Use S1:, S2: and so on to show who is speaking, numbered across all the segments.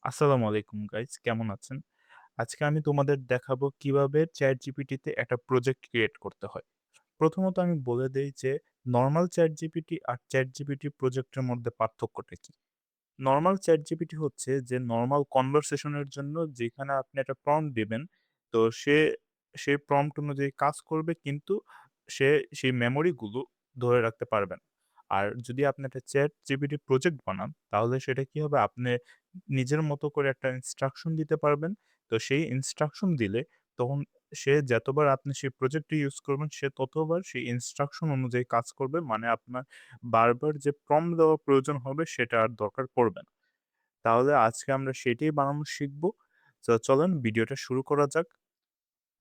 S1: আসসালামু আলাইকুম গাইস, কেমন আছেন? আজকে আমি তোমাদের দেখাবো কিভাবে ChatGPT তে একটা প্রজেক্ট ক্রিয়েট করতে হয়। প্রথমত আমি বলে দেই যে নরমাল ChatGPT আর ChatGPT প্রজেক্টের মধ্যে পার্থক্যটা কি? নরমাল ChatGPT হচ্ছে যে নরমাল কনভারসেশন এর জন্য যেখানে আপনি একটা প্রম্পট দিবেন, তো সেই প্রম্পট অনুযায়ী কাজ করবে কিন্তু সে সেই মেমোরি গুলো ধরে রাখতে পারবে না। আর যদি আপনি একটা ChatGPT প্রজেক্ট বানান, তাহলে সেটা কি হবে? আপনি নিজের মতো করে একটা ইনস্ট্রাকশন দিতে পারবেন। তো সেই ইনস্ট্রাকশন দিলে তখন সে যতবার আপনি সেই প্রজেক্টটি ইউজ করবেন, সে ততবার সেই ইনস্ট্রাকশন অনুযায়ী কাজ করবে। মানে আপনার বারবার যে প্রম্পট দেওয়ার প্রয়োজন হবে সেটা আর দরকার পড়বে না। তাহলে আজকে আমরা সেটাই বানানো শিখব। তো চলেন ভিডিওটা শুরু করা যাক।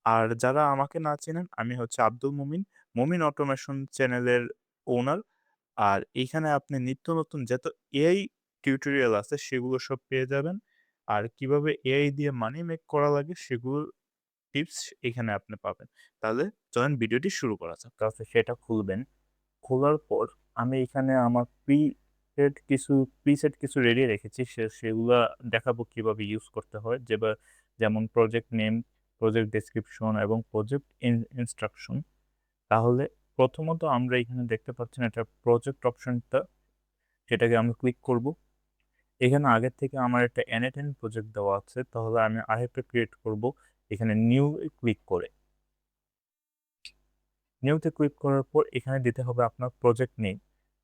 S1: আর যারা আমাকে না চেনেন, আমি হচ্ছে আব্দুল মুমিন, মুমিন অটোমেশন চ্যানেলের ওনার। আর এইখানে আপনি নিত্য নতুন যত এআই টিউটোরিয়াল আছে সেগুলো সব পেয়ে যাবেন। আর কিভাবে এআই দিয়ে মানি মেক করা লাগে সেগুলোর টিপস এখানে আপনি পাবেন। তাহলে চলেন ভিডিওটি শুরু করা যাক। তাহলে সেটা খুলবেন। খোলার পর আমি এখানে আমার প্রিসেট কিছু রেডি রেখেছি। সেগুলা দেখাবো কিভাবে ইউজ করতে হয়। যেমন প্রজেক্ট নেম, প্রজেক্ট ডেসক্রিপশন এবং প্রজেক্ট ইনস্ট্রাকশন। তাহলে প্রথমত আমরা এখানে দেখতে পাচ্ছেন একটা প্রজেক্ট অপশনটা, সেটাকে আমি ক্লিক করব। এখানে আগের থেকে আমার একটা N10 প্রজেক্ট দেওয়া আছে। তাহলে আমি আরেকটা ক্রিয়েট করব এখানে নিউ ক্লিক করে। নিউতে ক্লিক করার পর এখানে দিতে হবে আপনার প্রজেক্ট নেম।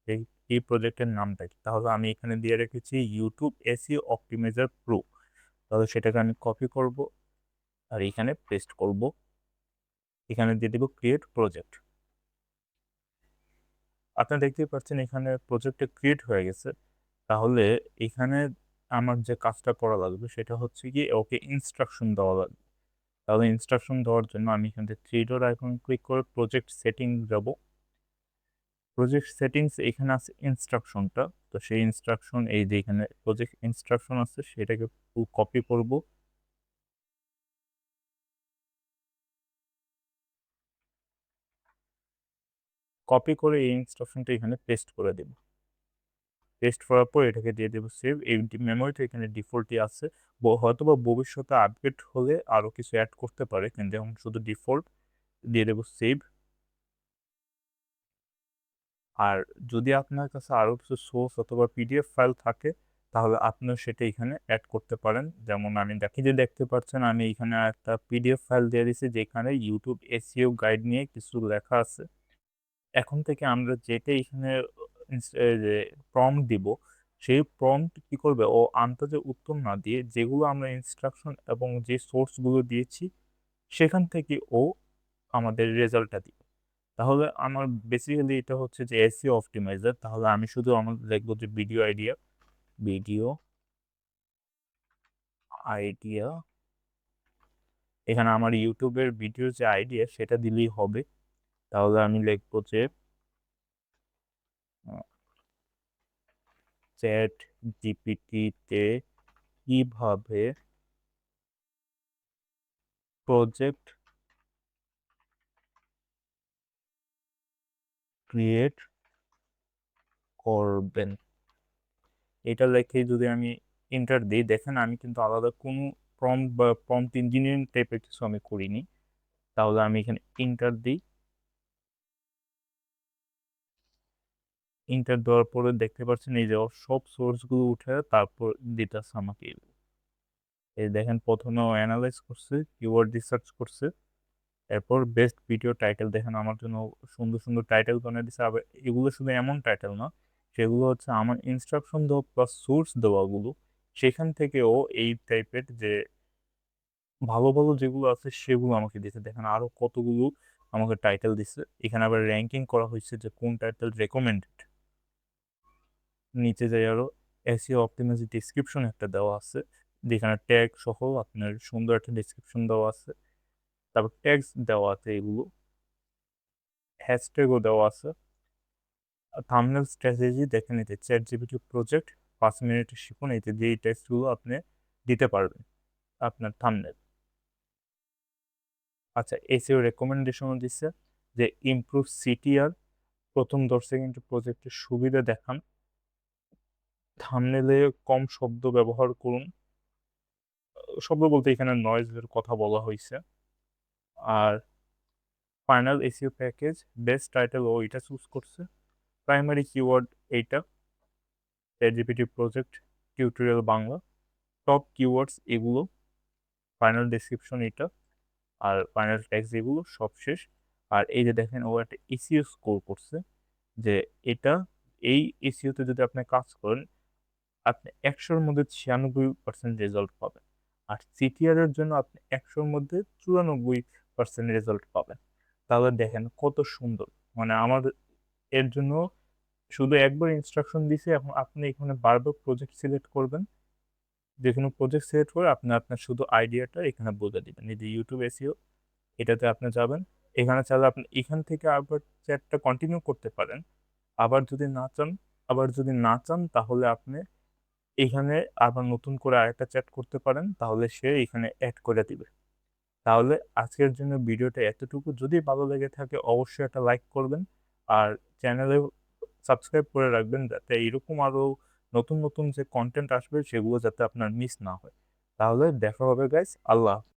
S1: এই এই প্রজেক্টের নামটা কি? তাহলে আমি এখানে দিয়ে রেখেছি YouTube SEO অপটিমাইজার প্রো। তাহলে সেটাকে আমি কপি করব আর এখানে পেস্ট করব। এখানে দিয়ে দেব ক্রিয়েট প্রজেক্ট। আপনারা দেখতেই পাচ্ছেন এখানে প্রজেক্টটা ক্রিয়েট হয়ে গেছে। তাহলে এখানে আমার যে কাজটা করা লাগবে সেটা হচ্ছে গিয়ে ওকে ইনস্ট্রাকশন দেওয়া লাগবে। তাহলে ইনস্ট্রাকশন দেওয়ার জন্য আমি এখান থেকে থ্রি ডট আইকন ক্লিক করে প্রজেক্ট সেটিং যাব। প্রজেক্ট সেটিংস এখানে আছে ইনস্ট্রাকশনটা। তো সেই ইনস্ট্রাকশন এই যে এখানে প্রজেক্ট ইনস্ট্রাকশন আছে সেটাকে কপি করব। কপি করে এই ইনস্ট্রাকশনটা এখানে পেস্ট করে দেব। পেস্ট করার পর এটাকে দিয়ে দেব সেভ। এই মেমোরিটা এখানে ডিফল্টই আছে। হয়তোবা ভবিষ্যতে আপডেট হলে আরো কিছু অ্যাড করতে পারে, কিন্তু এখন শুধু ডিফল্ট। দিয়ে দেব সেভ। আর যদি আপনার কাছে আরো কিছু সোর্স অথবা পিডিএফ ফাইল থাকে, তাহলে আপনিও সেটা এখানে অ্যাড করতে পারেন। যেমন আমি দেখতে পাচ্ছেন আমি এখানে একটা পিডিএফ ফাইল দিয়ে দিয়েছি যেখানে ইউটিউব এসইও গাইড নিয়ে কিছু লেখা আছে। এখন থেকে আমরা যেটা এখানে যে প্রম্পট দিব, সেই প্রম্পট কি করবে, ও আন্দাজে উত্তর না দিয়ে যেগুলো আমরা ইনস্ট্রাকশন এবং যে সোর্সগুলো দিয়েছি সেখান থেকে ও আমাদের রেজাল্টটা দিবে। তাহলে আমার বেসিক্যালি এটা হচ্ছে যে এসইও অপটিমাইজার। তাহলে আমি শুধু আমার লিখবো যে ভিডিও আইডিয়া। এখানে আমার ইউটিউবের ভিডিওর যে আইডিয়া সেটা দিলেই হবে। তাহলে আমি লিখবো যে চ্যাট জিপিটিতে কিভাবে প্রজেক্ট ক্রিয়েট করবেন। এটা লিখে যদি আমি এন্টার দিই, দেখেন আমি কিন্তু আলাদা কোনো প্রম্পট বা প্রম্পট ইঞ্জিনিয়ারিং টাইপের কিছু আমি করিনি। তাহলে আমি এখানে এন্টার দিই। এন্টার দেওয়ার পরে দেখতে পাচ্ছেন এই যে ওর সব সোর্স গুলো উঠে তারপর দিতেছে আমাকে। এই দেখেন প্রথমে ও অ্যানালাইজ করছে, কিওয়ার্ড রিসার্চ করছে, এরপর বেস্ট ভিডিও টাইটেল দেখেন আমার জন্য সুন্দর সুন্দর টাইটেল বানিয়ে দিছে। আবার এগুলো শুধু এমন টাইটেল না, সেগুলো হচ্ছে আমার ইনস্ট্রাকশন দেওয়া প্লাস সোর্স দেওয়াগুলো। সেখান থেকেও এই টাইপের যে ভালো ভালো যেগুলো আছে সেগুলো আমাকে দিচ্ছে। দেখেন আরো কতগুলো আমাকে টাইটেল দিচ্ছে। এখানে আবার র্যাঙ্কিং করা হয়েছে যে কোন টাইটেল রেকমেন্ডেড। নিচে যাই আরো এসইও অপটিমাইজ ডেসক্রিপশন একটা দেওয়া আছে, যেখানে ট্যাগ সহ আপনার সুন্দর একটা ডেসক্রিপশন দেওয়া আছে। তারপর ট্যাগস দেওয়া আছে, এগুলো হ্যাশট্যাগও দেওয়া আছে। থাম্বনেল স্ট্র্যাটেজি দেখে নিতে চ্যাট জিপিটি প্রজেক্ট 5 মিনিটে শিখুন, এতে যে এই টেক্সটগুলো আপনি দিতে পারবেন আপনার থাম্বনেল। আচ্ছা, এসইও রেকমেন্ডেশনও দিচ্ছে যে ইমপ্রুভ সিটিআর, প্রথম 10 সেকেন্ডে প্রজেক্টের সুবিধা দেখান, থাম্বনেলে কম শব্দ ব্যবহার করুন, শব্দ বলতে এখানে নয়েজের কথা বলা হইছে। আর final SEO package, best title ও এটা চুজ করছে। প্রাইমারি কিওয়ার্ড এইটা, ChatGPT project tutorial Bangla. Top keywords এগুলো, ফাইনাল ডেসক্রিপশন এটা, আর ফাইনাল ট্যাক্স এগুলো সব শেষ। আর এই যে দেখেন ও একটা এসইও স্কোর করছে, যে এটা এই এসইওতে যদি আপনি কাজ করেন আপনি ১০০-র মধ্যে ৯৬% রেজাল্ট পাবেন। আর সিটিআর এর জন্য আপনি ১০০-র মধ্যে ৯৪% রেজাল্ট পাবেন। তাহলে দেখেন কত সুন্দর। মানে আমাদের এর জন্য শুধু একবার ইনস্ট্রাকশন দিছে, এখন আপনি এখানে বারবার প্রজেক্ট সিলেক্ট করবেন। যেকোনো প্রজেক্ট সিলেক্ট করে আপনি আপনার শুধু আইডিয়াটা এখানে বলে দিবেন। এই যে ইউটিউব এসইও, এটাতে আপনি যাবেন। এখানে চাইলে আপনি এখান থেকে আবার চ্যাটটা কন্টিনিউ করতে পারেন। আবার যদি না চান তাহলে আপনি এখানে আবার নতুন করে আরেকটা চ্যাট করতে পারেন, তাহলে সে এখানে এড করে দিবে। তাহলে আজকের জন্য ভিডিওটা এতটুকু। যদি ভালো লেগে থাকে অবশ্যই একটা লাইক করবেন, আর চ্যানেলে সাবস্ক্রাইব করে রাখবেন যাতে এরকম আরো নতুন নতুন যে কন্টেন্ট আসবে সেগুলো যাতে আপনার মিস না হয়। তাহলে দেখা হবে গাইস, আল্লাহ হাফেজ।